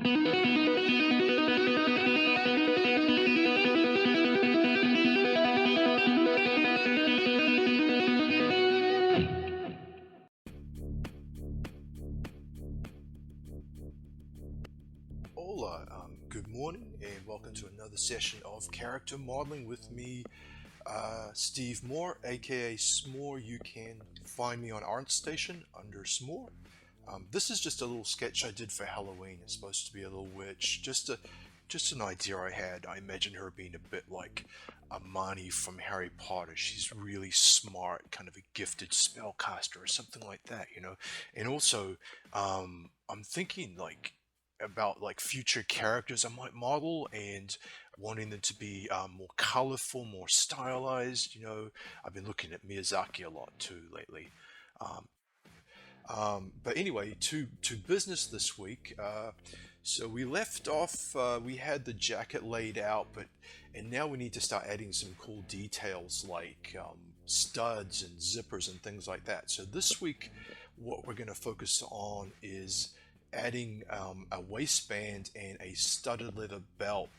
Hola, good morning, and welcome to another session of character modeling with me, Steve Moore, aka Smoore. You can find me on ArtStation under Smoore. This is just a little sketch I did for Halloween. It's supposed to be a little witch, just an idea I had. I imagined her being a bit like Amani from Harry Potter. She's really smart, kind of a gifted spellcaster or something like that, you know. And also, I'm thinking like about like future characters I might model and wanting them to be more colorful, more stylized. You know, I've been looking at Miyazaki a lot too lately. Um, but anyway, to business this week. So we left off. We had the jacket laid out, and now we need to start adding some cool details like studs and zippers and things like that. So this week, what we're going to focus on is adding a waistband and a studded leather belt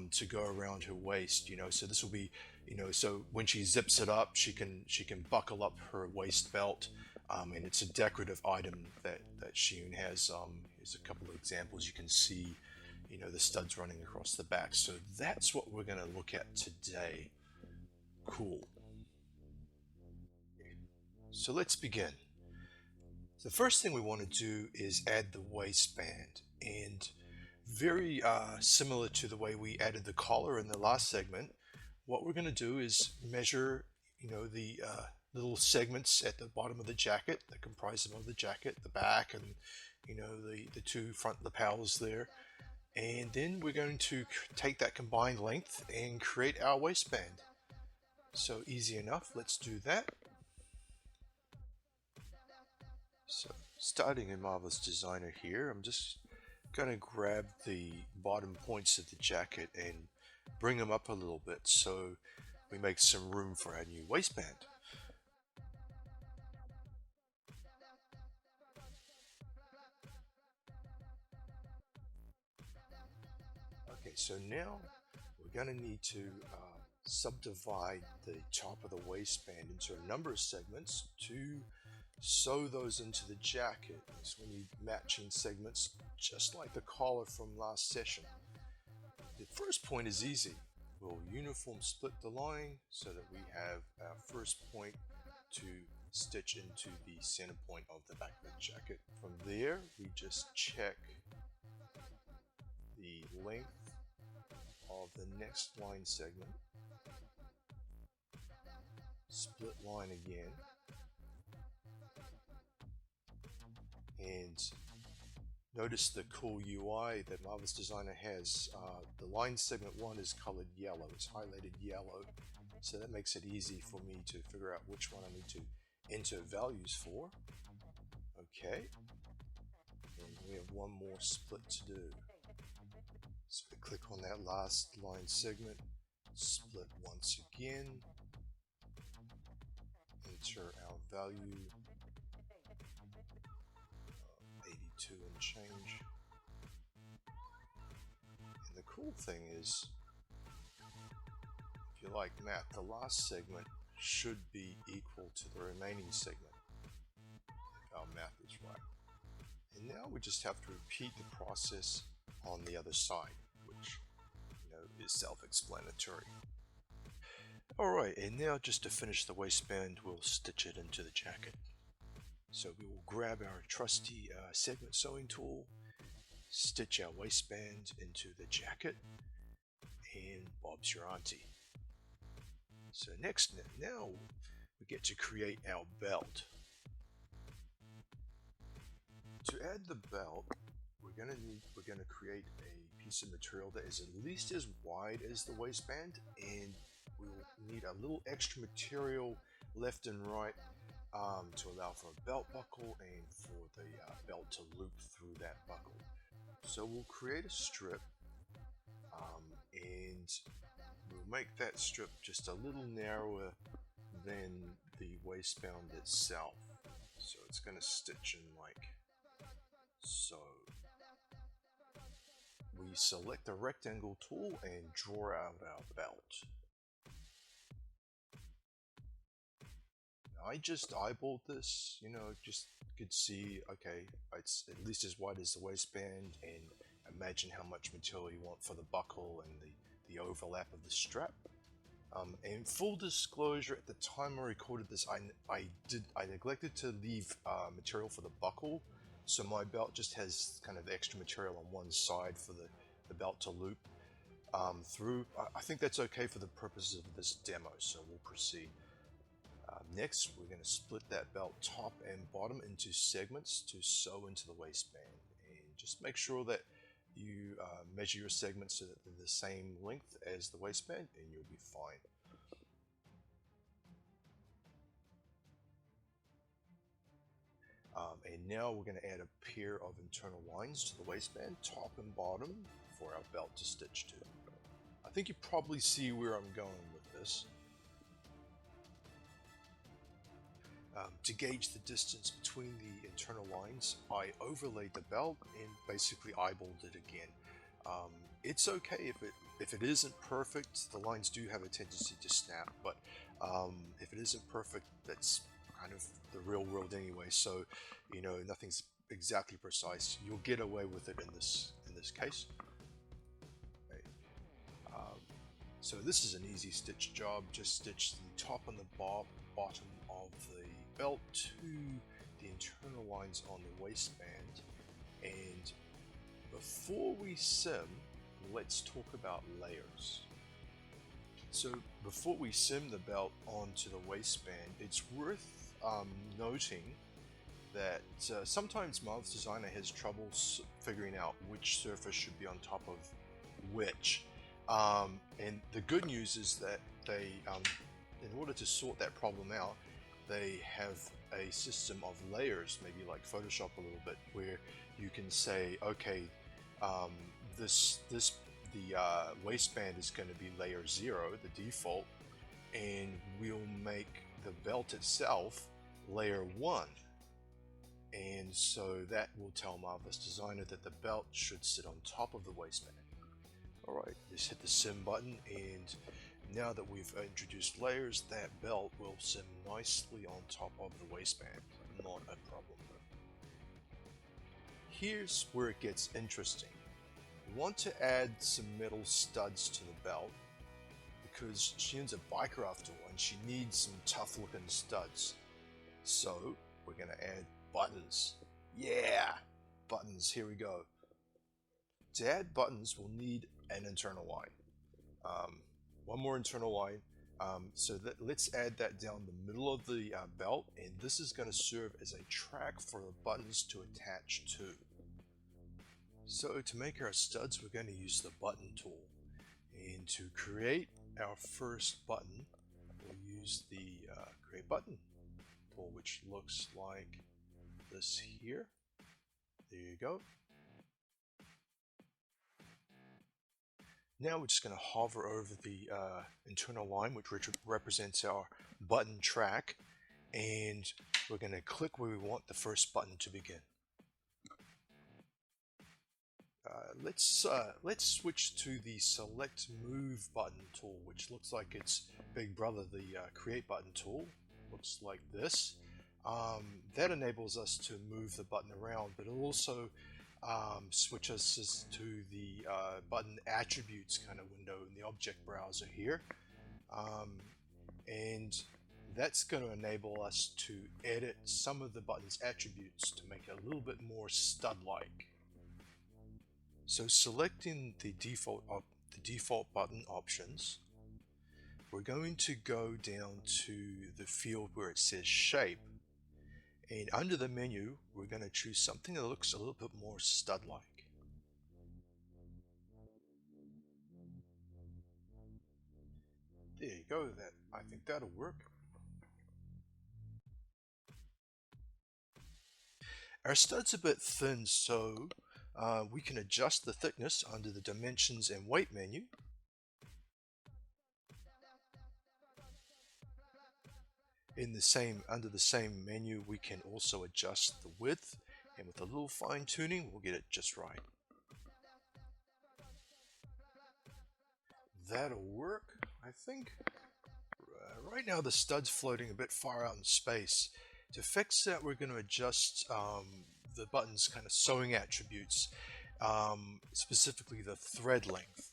to go around her waist. You know, so this will be, you know, so when she zips it up, she can buckle up her waist belt. And it's a decorative item that Shein has. Here's a couple of examples. You can see, you know, the studs running across the back. So that's what we're going to look at today. Cool. So let's begin. The first thing we want to do is add the waistband, and very similar to the way we added the collar in the last segment, what we're going to do is measure, you know, the little segments at the bottom of the jacket that comprise of the jacket, the back, and you know the two front lapels there. And then we're going to take that combined length and create our waistband. So easy enough. Let's do that. So starting in Marvelous Designer here, I'm just going to grab the bottom points of the jacket and bring them up a little bit so we make some room for our new waistband. Okay, so now we're going to need to subdivide the top of the waistband into a number of segments to sew those into the jacket. So we need matching segments just like the collar from last session. The first point is easy. We'll uniform split the line so that we have our first point to stitch into the center point of the back of the jacket. From there, we just check the length of the next line segment, split line again, and notice the cool UI that Marvelous Designer has. The line segment 1 is colored yellow, it's highlighted yellow, so that makes it easy for me to figure out which one I need to enter values for. Okay, and we have one more split to do. So we click on that last line segment, split once again, enter our value, 82 and change. And the cool thing is, if you like math, the last segment should be equal to the remaining segment, if our math is right. And now we just have to repeat the process on the other side, which, you know, is self-explanatory. Alright, and now just to finish the waistband, we'll stitch it into the jacket. So we will grab our trusty segment sewing tool, stitch our waistband into the jacket, and Bob's your auntie. So now we get to create our belt. To add the belt, we're gonna create a piece of material that is at least as wide as the waistband, and we'll need a little extra material left and right to allow for a belt buckle and for the belt to loop through that buckle. So we'll create a strip, and we'll make that strip just a little narrower than the waistband itself. So it's going to stitch in like so. select the rectangle tool and draw out our belt. I just eyeballed this, just could see, okay, it's at least as wide as the waistband, and imagine how much material you want for the buckle and the overlap of the strap. And full disclosure, at the time I recorded this, I neglected to leave material for the buckle, so my belt just has kind of extra material on one side for the belt to loop through. I think that's okay for the purposes of this demo, so we'll proceed. Next, we're going to split that belt top and bottom into segments to sew into the waistband. And just make sure that you measure your segments so that they're the same length as the waistband, and you'll be fine. And now we're going to add a pair of internal lines to the waistband, top and bottom, for our belt to stitch to. I think you probably see where I'm going with this. To gauge the distance between the internal lines, I overlaid the belt and basically eyeballed it again. It's okay if it isn't perfect. The lines do have a tendency to snap, but if it isn't perfect, that's kind of the real world anyway. So, nothing's exactly precise. You'll get away with it in this case. Okay. So this is an easy stitch job. Just stitch the top and the bottom of the belt to the internal lines on the waistband. And before we sim, let's talk about layers. So before we sim the belt onto the waistband, it's worth noting that sometimes Marvel's designer has trouble figuring out which surface should be on top of which. And the good news is that they, in order to sort that problem out, they have a system of layers, maybe like Photoshop a little bit, where you can say, okay, the waistband is going to be layer 0, the default, and we'll make the belt itself layer 1. And so that will tell Marvelous Designer that the belt should sit on top of the waistband. Alright, just hit the sim button, and now that we've introduced layers, that belt will sim nicely on top of the waistband. Not a problem. Here's where it gets interesting. We want to add some metal studs to the belt because she owns a biker after all, and she needs some tough looking studs. So we're going to add buttons. Yeah! Buttons, here we go. To add buttons, we'll need an internal line. One more internal line. So let's add that down the middle of the belt, and this is going to serve as a track for the buttons to attach to. So to make our studs, we're going to use the button tool. And to create our first button, we'll use the create button tool, which looks like this here. There you go. Now we're just going to hover over the internal line, which represents our button track, and we're going to click where we want the first button to begin. Let's switch to the Select Move button tool, which looks like its big brother, the Create button tool. Looks like this. That enables us to move the button around, but it'll also switch us to the button attributes kind of window in the object browser here. And that's going to enable us to edit some of the button's attributes to make it a little bit more stud-like. So selecting the default button options, we're going to go down to the field where it says shape, and under the menu we're going to choose something that looks a little bit more stud-like. There you go. I think that'll work. Our stud's a bit thin, so we can adjust the thickness under the dimensions and weight menu. Under the same menu, we can also adjust the width, and with a little fine tuning, we'll get it just right. that'll work, I think. Right now the stud's floating a bit far out in space. To fix that, we're going to adjust the button's kind of sewing attributes, specifically the thread length.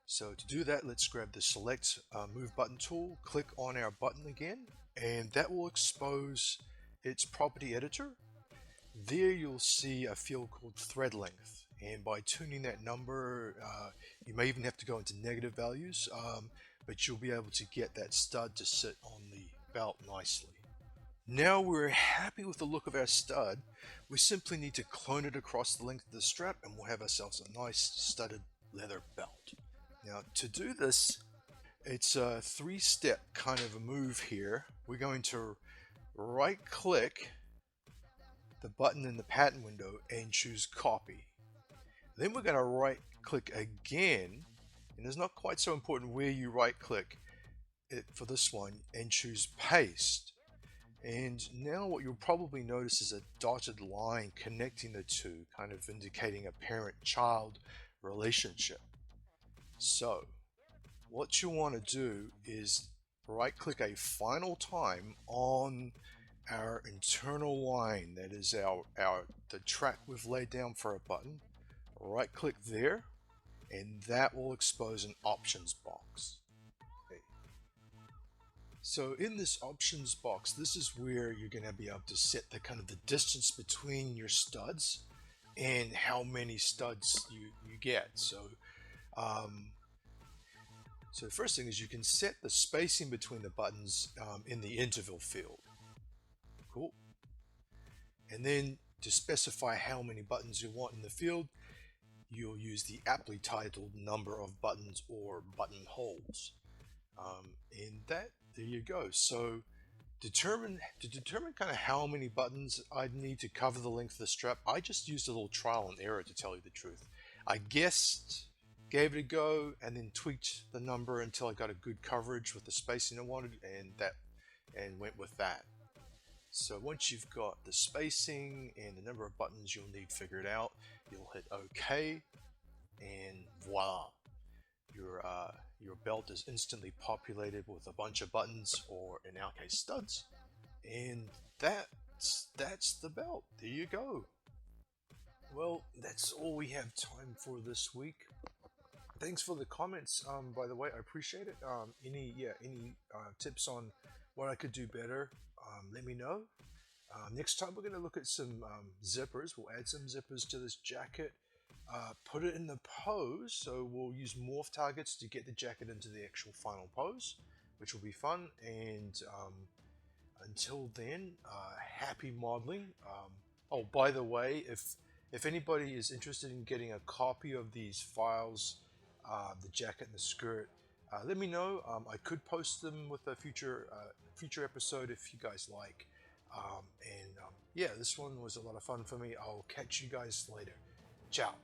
So to do that, let's grab the select move button tool, click on our button again, and that will expose its property editor. There you'll see a field called thread length, and by tuning that number, you may even have to go into negative values, but you'll be able to get that stud to sit on the belt nicely. Now we're happy with the look of our stud. We simply need to clone it across the length of the strap and we'll have ourselves a nice studded leather belt. Now to do this, it's a three-step kind of a move here. We're going to right click the button in the pattern window and choose copy. Then we're going to right click again, and it's not quite so important where you right click it for this one, and choose paste. And now what you'll probably notice is a dotted line connecting the two, kind of indicating a parent-child relationship. So what you want to do is right click a final time on our internal line, that is the track we've laid down for a button. Right click there, and that will expose an options box. Okay. So in this options box, this is where you're going to be able to set the kind of the distance between your studs and how many studs you get. So the first thing is you can set the spacing between the buttons in the interval field. Cool. And then to specify how many buttons you want in the field, you'll use the aptly titled number of buttons or buttonholes. And there you go. So to determine kind of how many buttons I'd need to cover the length of the strap, I just used a little trial and error, to tell you the truth. I guessed, gave it a go, and then tweaked the number until I got a good coverage with the spacing I wanted, and went with that. So once you've got the spacing and the number of buttons you'll need figured out, you'll hit OK, and voila, your belt is instantly populated with a bunch of buttons, or in our case studs, and that's the belt. There you go. Well, that's all we have time for this week. Thanks for the comments, by the way, I appreciate it. Any tips on what I could do better, let me know. Next time we're going to look at some zippers. We'll add some zippers to this jacket, put it in the pose, so we'll use morph targets to get the jacket into the actual final pose, which will be fun. And until then, happy modeling. Oh, by the way, if anybody is interested in getting a copy of these files, the jacket and the skirt, let me know. I could post them with a future episode if you guys like. Yeah, this one was a lot of fun for me. I'll catch you guys later. Ciao.